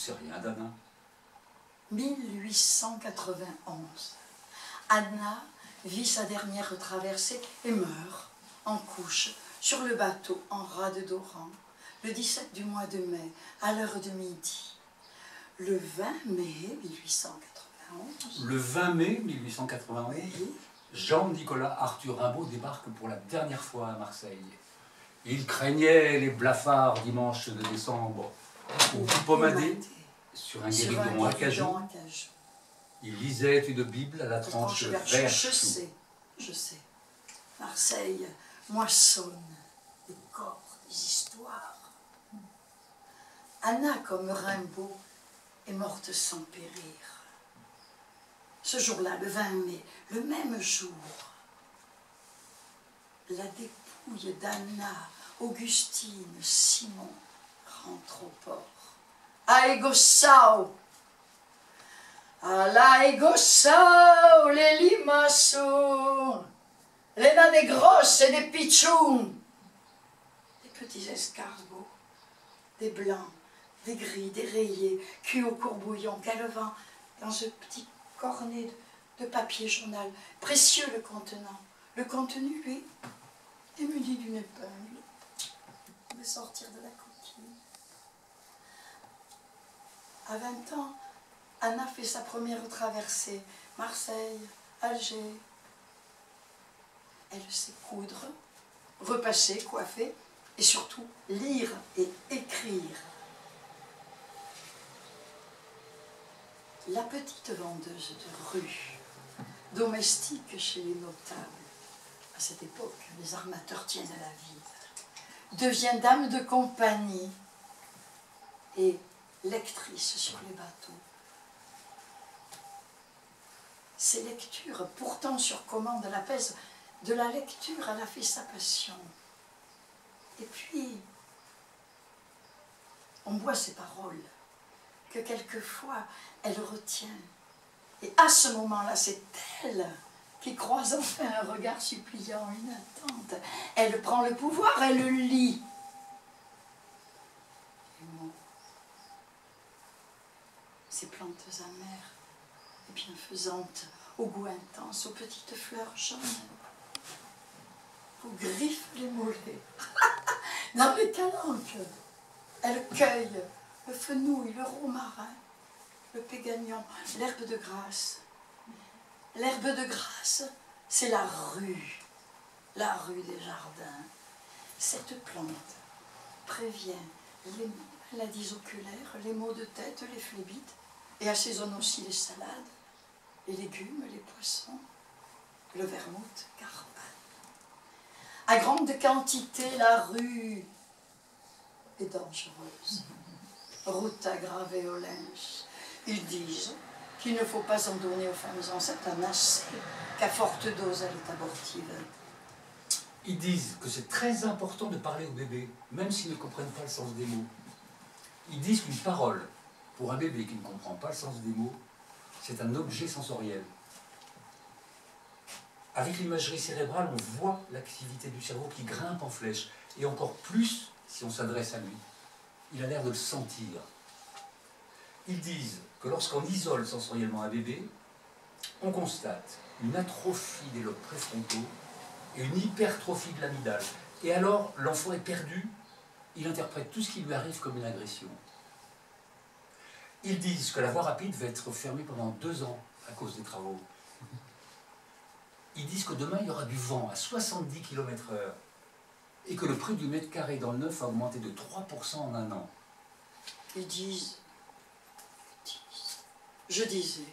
sais rien d'Anna. 1891. Anna vit sa dernière traversée et meurt en couche sur le bateau en rade d'Oran le 17 du mois de mai à l'heure de midi. Le 20 mai 1891. Le 20 mai 1891, Oui. Jean-Nicolas Arthur Rimbaud débarque pour la dernière fois à Marseille. Il craignait les blafards dimanche de décembre au Pomadé, sur un guéridon acajou. Il lisait une Bible à la tranche vert chou. Je sais. Marseille moissonne des corps, des histoires. Anna, comme Rimbaud, est morte sans périr. Ce jour-là, le 20 mai, le même jour, la dépouille d'Anna, Augustine, Simon rentre au port. Aegossao! Alla Aegossao, les limaçons, les nains des grosses et des pitchouns, des petits escargots, des blancs, des gris, des rayés, cuits au courbouillon, calevant dans ce petit cornet de papier journal, précieux le contenant. Le contenu, lui, est muni d'une épingle de sortir de la coquille. À 20 ans, Anna fait sa première traversée. Marseille, Alger. Elle sait coudre, repasser, coiffer, et surtout lire et écrire. La petite vendeuse de rue, domestique chez les notables, à cette époque, les armateurs tiennent à la ville, devient dame de compagnie et lectrice sur les bateaux. Ces lectures, pourtant sur commande, l'apaisent. De la lecture, elle a fait sa passion. Et puis, on voit ses paroles, que quelquefois, elle retient. Et à ce moment-là, c'est elle qui croise enfin un regard suppliant, une attente. Elle prend le pouvoir, elle lit. Les mots, ces plantes amères et bienfaisantes, au goût intense, aux petites fleurs jaunes, aux griffes les mollets. Dans les calanques, elle cueille le fenouil, le romarin, le pégagnon, l'herbe de grâce. L'herbe de grâce, c'est la rue des jardins. Cette plante prévient les maladies oculaires, les maux de tête, les phlébites, et assaisonne aussi les salades, les légumes, les poissons, le vermouth, carpane. À grande quantité, la rue est dangereuse. Route aggravée au linge. Ils disent qu'il ne faut pas en donner aux femmes enceintes un assez, qu'à forte dose elle est abortive. Ils disent que c'est très important de parler aux bébés, même s'ils ne comprennent pas le sens des mots. Ils disent qu'une parole, pour un bébé qui ne comprend pas le sens des mots, c'est un objet sensoriel. Avec l'imagerie cérébrale, on voit l'activité du cerveau qui grimpe en flèche, et encore plus si on s'adresse à lui. Il a l'air de le sentir. Ils disent que lorsqu'on isole sensoriellement un bébé, on constate une atrophie des lobes préfrontaux et une hypertrophie de l'amygdale. Et alors, l'enfant est perdu, il interprète tout ce qui lui arrive comme une agression. Ils disent que la voie rapide va être fermée pendant 2 ans à cause des travaux. Ils disent que demain, il y aura du vent à 70 km/h et que le prix du mètre carré dans le neuf a augmenté de 3% en 1 an. Ils disent, je disais,